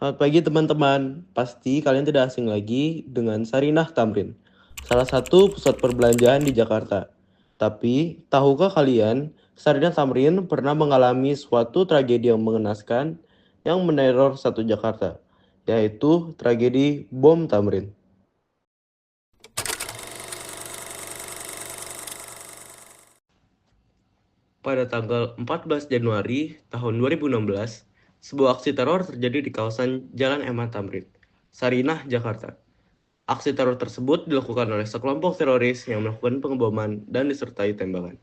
Selamat pagi teman-teman. Pasti kalian tidak asing lagi dengan Sarinah Tamrin, salah satu pusat perbelanjaan di Jakarta. Tapi, tahukah kalian, Sarinah Tamrin pernah mengalami suatu tragedi yang mengenaskan yang meneror satu Jakarta, yaitu tragedi bom Tamrin. Pada tanggal 14 Januari tahun 2016, sebuah aksi teror terjadi di kawasan Jalan MH Tamrin, Sarinah, Jakarta. Aksi teror tersebut dilakukan oleh sekelompok teroris yang melakukan pengeboman dan disertai tembakan.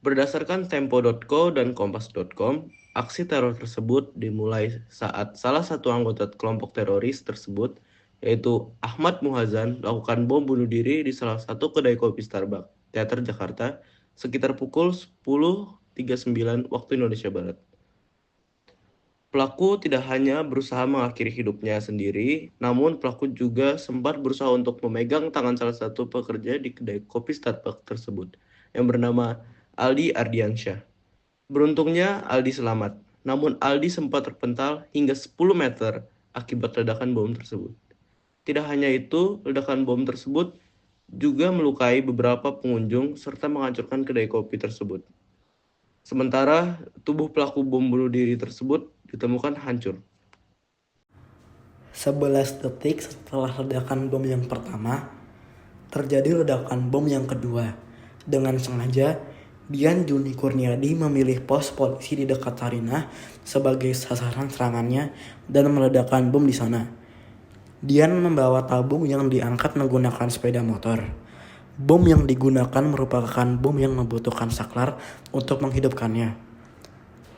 Berdasarkan Tempo.co dan Kompas.com, aksi teror tersebut dimulai saat salah satu anggota kelompok teroris tersebut, yaitu Ahmad Muhazan, melakukan bom bunuh diri di salah satu kedai kopi Starbucks, Teater Jakarta, sekitar pukul 10.39 waktu Indonesia Barat. Pelaku tidak hanya berusaha mengakhiri hidupnya sendiri, namun pelaku juga sempat berusaha untuk memegang tangan salah satu pekerja di kedai kopi Starbucks tersebut, yang bernama Aldi Ardiansyah. Beruntungnya Aldi selamat, namun Aldi sempat terpental hingga 10 meter akibat ledakan bom tersebut. Tidak hanya itu, ledakan bom tersebut juga melukai beberapa pengunjung serta menghancurkan kedai kopi tersebut. Sementara tubuh pelaku bom bunuh diri tersebut ditemukan hancur. 11 detik setelah ledakan bom yang pertama, terjadi ledakan bom yang kedua. Dengan sengaja, Dian Juni Kurniadi memilih pos polisi di dekat Sarinah sebagai sasaran serangannya dan meledakkan bom di sana. Dian membawa tabung yang diangkat menggunakan sepeda motor. Bom yang digunakan merupakan bom yang membutuhkan saklar untuk menghidupkannya.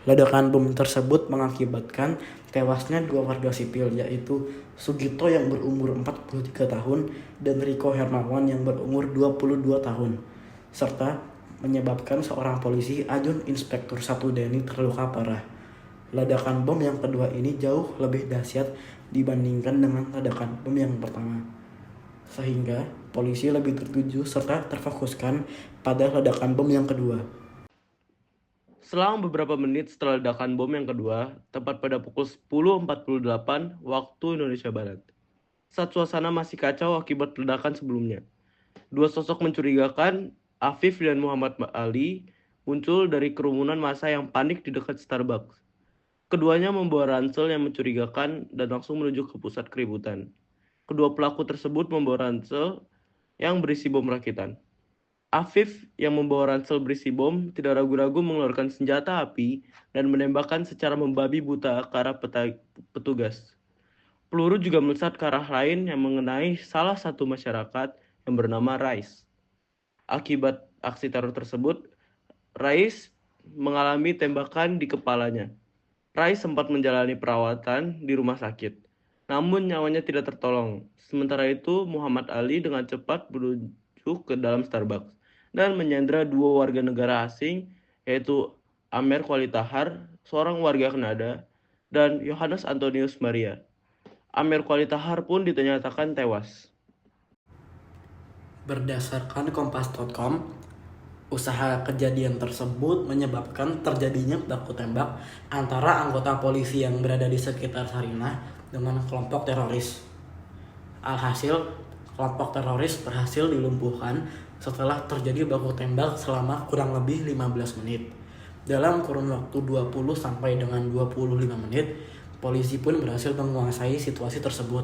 Ledakan bom tersebut mengakibatkan tewasnya dua warga sipil, yaitu Sugito yang berumur 43 tahun dan Riko Hermawan yang berumur 22 tahun, serta menyebabkan seorang polisi Ajun Inspektur 1 Denny terluka parah. Ledakan bom yang kedua ini jauh lebih dahsyat dibandingkan dengan ledakan bom yang pertama, sehingga polisi lebih tertuju serta terfokuskan pada ledakan bom yang kedua. Selang beberapa menit setelah ledakan bom yang kedua, tepat pada pukul 10.48 waktu Indonesia Barat, saat suasana masih kacau akibat ledakan sebelumnya, dua sosok mencurigakan, Afif dan Muhammad Ali, muncul dari kerumunan massa yang panik di dekat Starbucks. Keduanya membawa ransel yang mencurigakan dan langsung menuju ke pusat keributan. Kedua pelaku tersebut membawa ransel yang berisi bom rakitan. Afif yang membawa ransel berisi bom tidak ragu-ragu mengeluarkan senjata api dan menembakkan secara membabi buta ke arah petugas. Peluru juga melesat ke arah lain yang mengenai salah satu masyarakat yang bernama Rais. Akibat aksi teror tersebut, Rais mengalami tembakan di kepalanya. Rais sempat menjalani perawatan di rumah sakit, namun nyawanya tidak tertolong. Sementara itu, Muhammad Ali dengan cepat menuju ke dalam Starbucks dan menyandra dua warga negara asing, yaitu Amer Kualitahar, seorang warga Kanada, dan Yohanes Antonius Maria. Amer Kualitahar pun dinyatakan tewas. Berdasarkan Kompas.com, usaha kejadian tersebut menyebabkan terjadinya baku tembak antara anggota polisi yang berada di sekitar Sarinah dengan kelompok teroris. Alhasil, kelompok teroris berhasil dilumpuhkan setelah terjadi baku tembak selama kurang lebih 15 menit. Dalam kurun waktu 20 sampai dengan 25 menit, polisi pun berhasil menguasai situasi tersebut.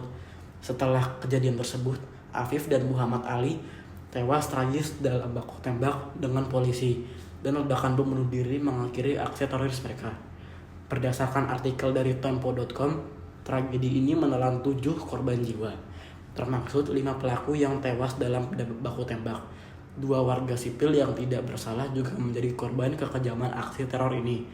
Setelah kejadian tersebut, Afif dan Muhammad Ali tewas tragis dalam baku tembak dengan polisi, dan ledakan bom bunuh diri mengakhiri aksi teroris mereka. Berdasarkan artikel dari Tempo.com, tragedi ini menelan 7 korban jiwa, termaksud 5 pelaku yang tewas dalam baku tembak. 2 warga sipil yang tidak bersalah juga menjadi korban kekejaman aksi teror ini.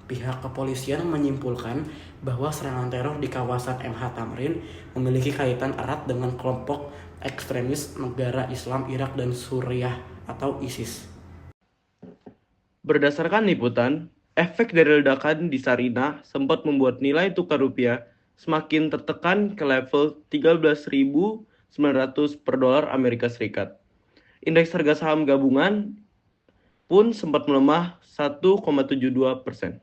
Pihak kepolisian menyimpulkan bahwa serangan teror di kawasan MH Tamrin memiliki kaitan erat dengan kelompok ekstremis Negara Islam Irak dan Suriah atau ISIS. Berdasarkan liputan, efek dari ledakan di Sarinah sempat membuat nilai tukar rupiah semakin tertekan ke level 13.900 per dolar Amerika Serikat. Indeks harga saham gabungan pun sempat melemah 1,72%.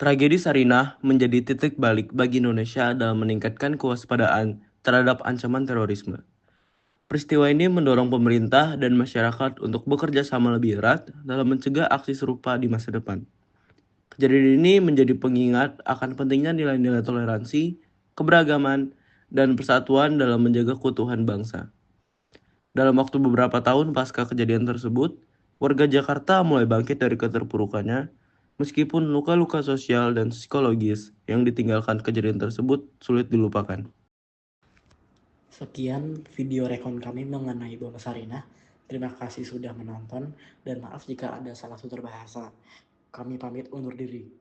Tragedi Sarinah menjadi titik balik bagi Indonesia dalam meningkatkan kewaspadaan terhadap ancaman terorisme. Peristiwa ini mendorong pemerintah dan masyarakat untuk bekerja sama lebih erat dalam mencegah aksi serupa di masa depan. Kejadian ini menjadi pengingat akan pentingnya nilai-nilai toleransi, keberagaman, dan persatuan dalam menjaga keutuhan bangsa. Dalam waktu beberapa tahun pasca kejadian tersebut, warga Jakarta mulai bangkit dari keterpurukannya, meskipun luka-luka sosial dan psikologis yang ditinggalkan kejadian tersebut sulit dilupakan. Sekian video rekon kami mengenai bom Sarinah. Terima kasih sudah menonton dan maaf jika ada salah tutur bahasa. Kami pamit undur diri.